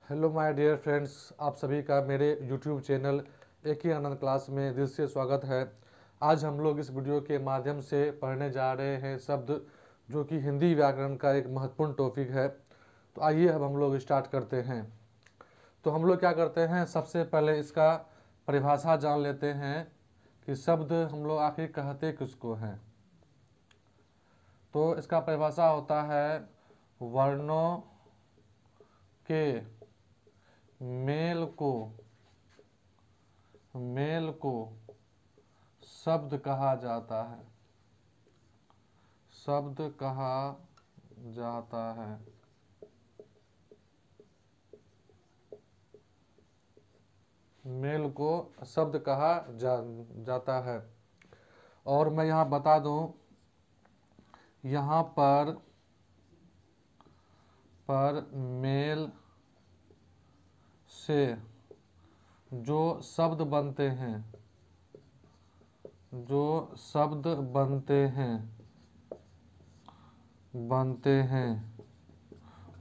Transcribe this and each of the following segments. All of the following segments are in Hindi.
हेलो माय डियर फ्रेंड्स, आप सभी का मेरे यूट्यूब चैनल एक ही आनंद क्लास में दिल से स्वागत है। आज हम लोग इस वीडियो के माध्यम से पढ़ने जा रहे हैं शब्द जो कि हिंदी व्याकरण का एक महत्वपूर्ण टॉपिक है। तो आइए अब हम लोग स्टार्ट करते हैं। तो हम लोग क्या करते हैं, सबसे पहले इसका परिभाषा जान लेते हैं कि शब्द हम लोग आखिर कहते किसको हैं। तो इसका परिभाषा होता है वर्णों के मेल को शब्द कहा जाता है। शब्द कहा जाता है। मेल को शब्द कहा जाता है। और मैं यहाँ बता दूं, यहाँ पर मेल से जो शब्द बनते हैं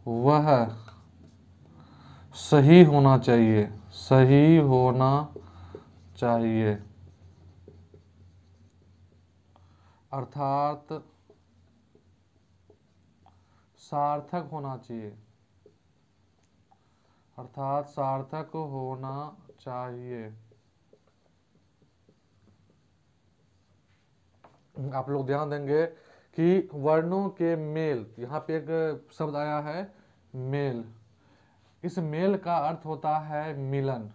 वह सही होना चाहिए। अर्थात सार्थक होना चाहिए। आप लोग ध्यान देंगे कि वर्णों के मेल, यहाँ पे एक शब्द आया है मेल। इस मेल का अर्थ होता है मिलन।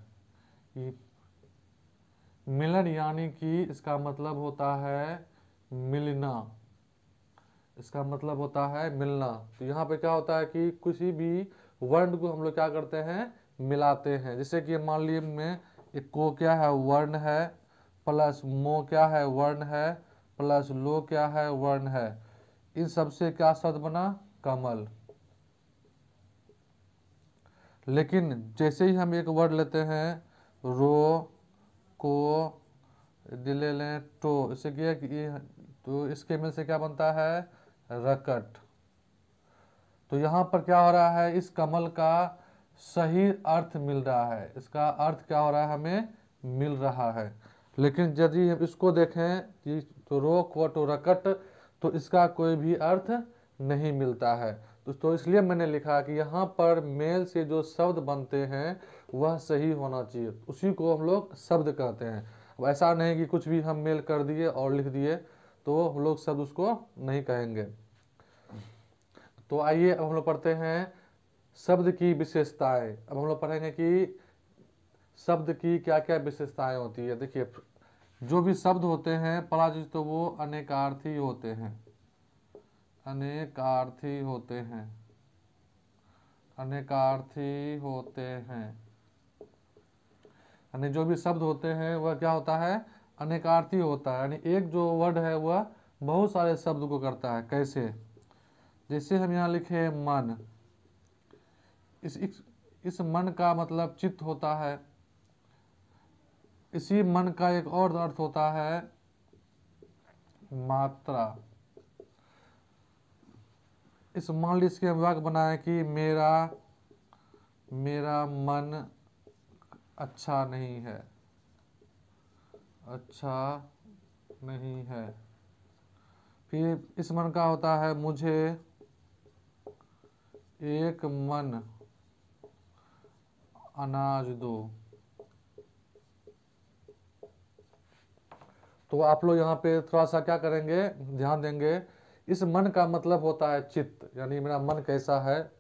मिलन यानी कि इसका मतलब होता है मिलना। तो यहाँ पे क्या होता है कि किसी भी वर्ण को हम लोग क्या करते हैं, मिलाते हैं। जैसे कि मान लीजिए में एक को क्या है, वर्ण है, प्लस मो क्या है, वर्ण है, प्लस लो क्या है, वर्ण है। इन सबसे क्या शब्द बना, कमल। लेकिन जैसे ही हम एक वर्ड लेते हैं, रो, को, ले लें तो, इससे क्या तो इसके मिल से क्या बनता है, रकट। तो यहाँ पर क्या हो रहा है, इस कमल का सही अर्थ मिल रहा है। इसका अर्थ क्या हो रहा है, हमें मिल रहा है। लेकिन यदि हम इसको देखें कि तो रो को तो रकट, तो इसका कोई भी अर्थ नहीं मिलता है। तो इसलिए मैंने लिखा कि यहाँ पर मेल से जो शब्द बनते हैं वह सही होना चाहिए, उसी को हम लोग शब्द कहते हैं। अब ऐसा नहीं कि कुछ भी हम मेल कर दिए और लिख दिए तो हम लोग शब्द उसको नहीं कहेंगे। तो आइए अब हम लोग पढ़ते हैं शब्द की विशेषताएं। अब हम लोग पढ़ेंगे कि शब्द की क्या क्या विशेषताएं होती है। देखिए, जो भी शब्द होते हैं पहला चीज तो वो अनेकार्थी होते हैं। यानी जो भी शब्द होते हैं वह क्या होता है, अनेकार्थी होता है। यानी एक जो वर्ड है वह बहुत सारे शब्द को करता है। कैसे, जैसे हम यहाँ लिखे मन, इस मन का मतलब चित्त होता है। इसी मन का एक और अर्थ होता है मात्रा। इस मान लीजिए इसके वाक्य बनाए कि मेरा मन अच्छा नहीं है। फिर इस मन का होता है मुझे एक मन अनाज दो। तो आप लोग यहाँ पे थोड़ा सा क्या करेंगे, ध्यान देंगे। इस मन का मतलब होता है चित्त, यानी मेरा मन कैसा है,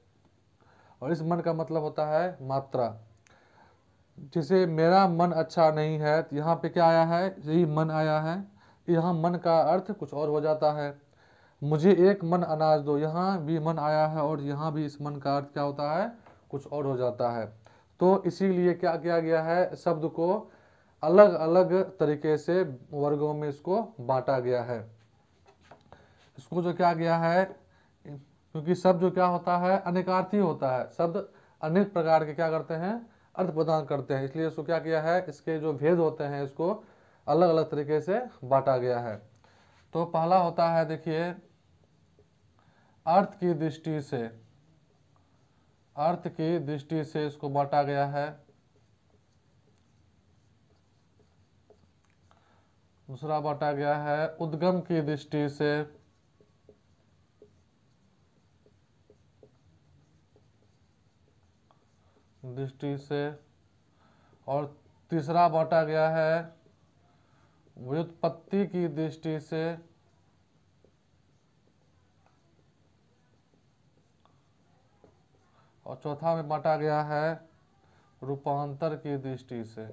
और इस मन का मतलब होता है मात्रा। जैसे मेरा मन अच्छा नहीं है, तो यहाँ पे क्या आया है, यही मन आया है। यहाँ मन का अर्थ कुछ और हो जाता है। मुझे एक मन अनाज दो, यहाँ भी मन आया है और यहाँ भी इस मन का अर्थ क्या होता है, कुछ और हो जाता है। तो इसीलिए क्या किया गया है, शब्द को अलग अलग तरीके से वर्गों में इसको बांटा गया है। इसको जो क्या गया है, क्योंकि शब्द जो क्या होता है, अनेकार्थी होता है। शब्द अनेक प्रकार के क्या करते हैं, अर्थ प्रदान करते हैं। इसलिए इसको क्या किया है, इसके जो भेद होते हैं इसको अलग अलग तरीके से बांटा गया है। तो पहला होता है, देखिए, अर्थ की दृष्टि से। अर्थ की दृष्टि से इसको बांटा गया है। दूसरा बांटा गया है उद्गम की दृष्टि से। और तीसरा बांटा गया है व्युत्पत्ति की दृष्टि से। और चौथा में बांटा गया है रूपांतर की दृष्टि से।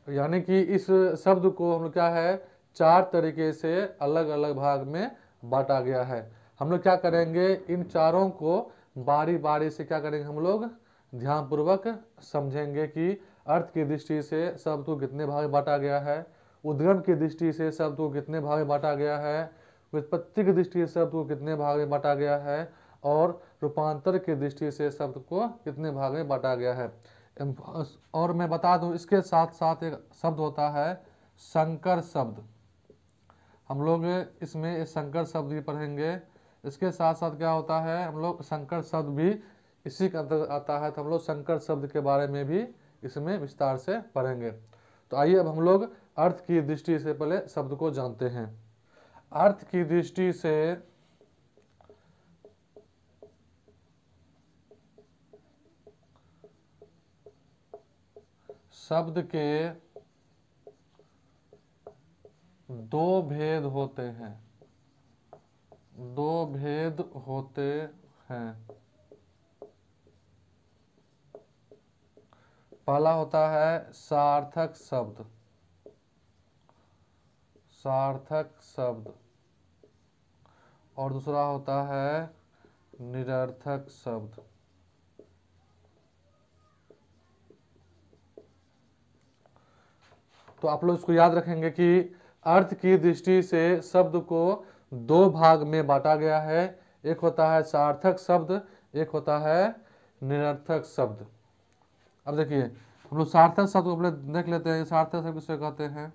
यानी कि इस शब्द को हम लोग क्या है, चार तरीके से अलग अलग भाग में बांटा गया है। हम लोग क्या करेंगे, इन चारों को बारी बारी से क्या करेंगे, हम लोग ध्यानपूर्वक समझेंगे कि अर्थ की दृष्टि से शब्द को कितने भाग में बांटा गया है, उद्गम की दृष्टि से शब्द को कितने भाग में बांटा गया है, व्युत्पत्ति की दृष्टि से शब्द को कितने भाग में बांटा गया है, और रूपांतर की दृष्टि से शब्द को कितने भाग में बांटा गया है। और मैं बता दूं, इसके साथ साथ एक शब्द होता है संकर शब्द। हम लोग इसमें संकर शब्द भी पढ़ेंगे। इसके साथ साथ क्या होता है, हम लोग संकर शब्द भी इसी के अंतर्गत आता है, तो हम लोग संकर शब्द के बारे में भी इसमें विस्तार से पढ़ेंगे। तो आइए अब हम लोग अर्थ की दृष्टि से पहले शब्द को जानते हैं। अर्थ की दृष्टि से शब्द के दो भेद होते हैं। दो भेद होते हैं। पहला होता है सार्थक शब्द। सार्थक शब्द। और दूसरा होता है निरर्थक शब्द। तो आप लोग इसको याद रखेंगे कि अर्थ की दृष्टि से शब्द को दो भाग में बांटा गया है। एक होता है सार्थक शब्द, एक होता है निरर्थक शब्द। अब देखिए, हम लोग सार्थक शब्द को पहले देख लेते हैं। सार्थक शब्द किसे कहते हैं?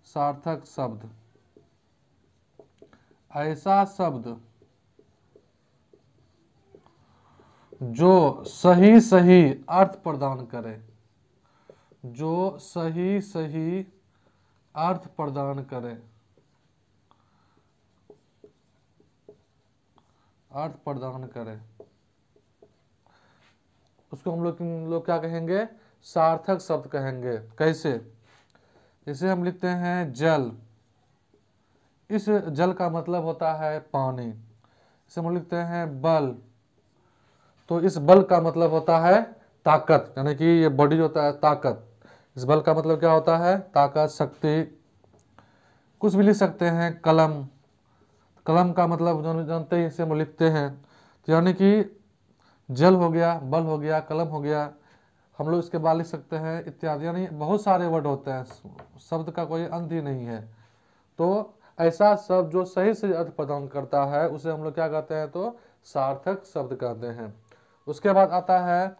सार्थक शब्द ऐसा शब्द जो सही सही अर्थ प्रदान करे। जो सही सही अर्थ प्रदान करे। अर्थ प्रदान करे, उसको हम लोग क्या कहेंगे? सार्थक शब्द कहेंगे। कैसे? जैसे हम लिखते हैं जल, इस जल का मतलब होता है पानी। जैसे हम लिखते हैं बल, तो इस बल का मतलब होता है ताकत, यानी कि ये बॉडी होता है ताकत। इस बल का मतलब क्या होता है? ताकत, शक्ति। कुछ भी लिख सकते हैं। कलम, कलम का मतलब जानते ही, इसे हम लिखते हैं। तो यानी कि जल हो गया, बल हो गया, कलम हो गया, हम लोग इसके बाद लिख सकते हैं इत्यादि। यानी बहुत सारे वर्ड होते हैं, शब्द का कोई अंत ही नहीं है। तो ऐसा शब्द जो सही से अर्थ प्रदान करता है उसे हम लोग क्या कहते हैं? तो सार्थक शब्द कहते हैं। उसके बाद आता है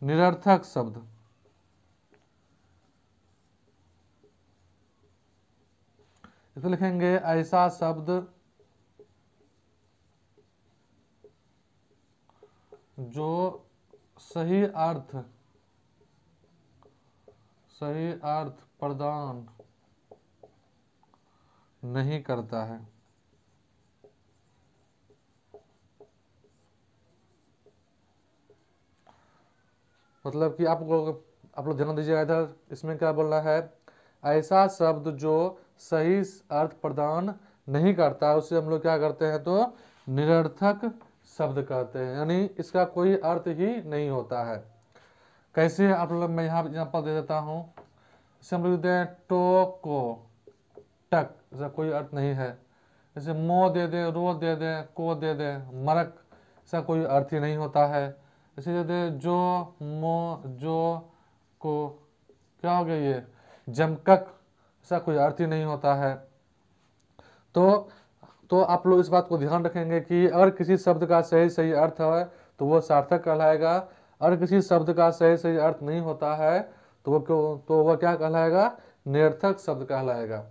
निरर्थक शब्द। इसे लिखेंगे ऐसा शब्द जो सही अर्थ प्रदान नहीं करता है। मतलब कि आप लोग ध्यान दीजिएगा इधर, इसमें क्या बोलना है? ऐसा शब्द जो सही अर्थ प्रदान नहीं करता उसे हम लोग क्या करते हैं? तो निरर्थक शब्द कहते हैं, यानी इसका कोई अर्थ ही नहीं होता है। कैसे? आप लोग, मैं यहाँ एग्जाम्पल दे देता हूँ। जैसे हम लोग देते हैं टोको टक, इसका कोई अर्थ नहीं है। जैसे मो दे दे, रो दे दे, को दे दे, मरक, इसका कोई अर्थ ही नहीं होता है। जैसे दे दे जो, मो, जो, को, क्या हो गया ये? जमकक, इसका कोई अर्थ ही नहीं होता है। तो आप लोग इस बात को ध्यान रखेंगे कि अगर किसी शब्द का सही सही अर्थ है तो वो सार्थक कहलाएगा। अगर किसी शब्द का सही सही अर्थ नहीं होता है तो वो क्या कहलाएगा? निरर्थक शब्द कहलाएगा।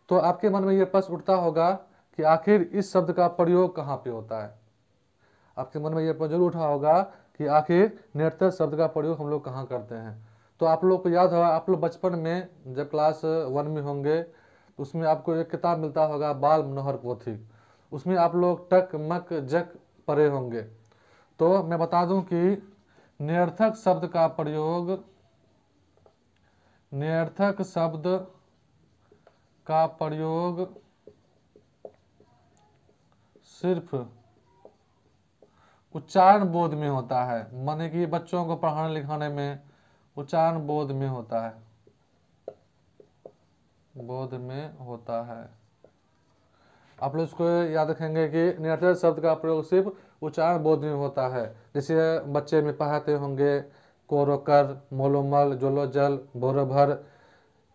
तो आपके मन में ये प्रश्न उठता होगा कि आखिर इस शब्द का प्रयोग कहाँ पे होता है। आपके मन में ये प्रश्न जरूर उठा होगा कि आखिर निरर्थक शब्द का प्रयोग हम लोग कहाँ करते हैं। तो आप लोग को याद होगा, आप लोग बचपन में जब क्लास 1 में होंगे तो उसमें आपको एक किताब मिलता होगा बाल मनोहर पोथी, उसमें आप लोग टक मक जक पढ़े होंगे। तो मैं बता दूं कि निरर्थक शब्द का प्रयोग, निरर्थक शब्द का प्रयोग सिर्फ उच्चारण बोध में होता है, माने कि बच्चों को पढ़ाने लिखाने में उच्चारण बोध में होता है, बोध में होता है। आप लोग इसको याद रखेंगे कि निरर्थक शब्द का प्रयोग सिर्फ उच्चारण बोध में होता है। जैसे बच्चे में पढ़ाते होंगे कोरोकर, मोलोमल, जोलोजल, भोरभर,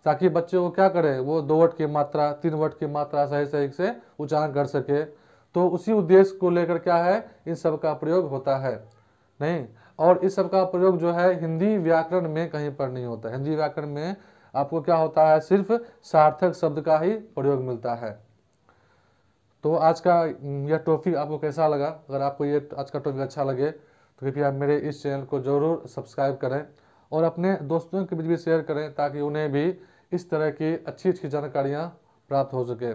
ताकि बच्चे को क्या करे, वो 2 वर्ड की मात्रा 3 वर्ड की मात्रा सही सही से उच्चारण कर सके। तो उसी उद्देश्य को लेकर क्या है, इन सब का प्रयोग होता है नहीं। और इस सब का प्रयोग जो है हिंदी व्याकरण में कहीं पर नहीं होता। हिंदी व्याकरण में आपको क्या होता है, सिर्फ सार्थक शब्द का ही प्रयोग मिलता है। तो आज का यह टॉपिक आपको कैसा लगा? अगर आपको ये आज का टॉपिक अच्छा लगे तो कृपया मेरे इस चैनल को ज़रूर सब्सक्राइब करें और अपने दोस्तों के बीच भी शेयर करें, ताकि उन्हें भी इस तरह की अच्छी अच्छी जानकारियाँ प्राप्त हो सके।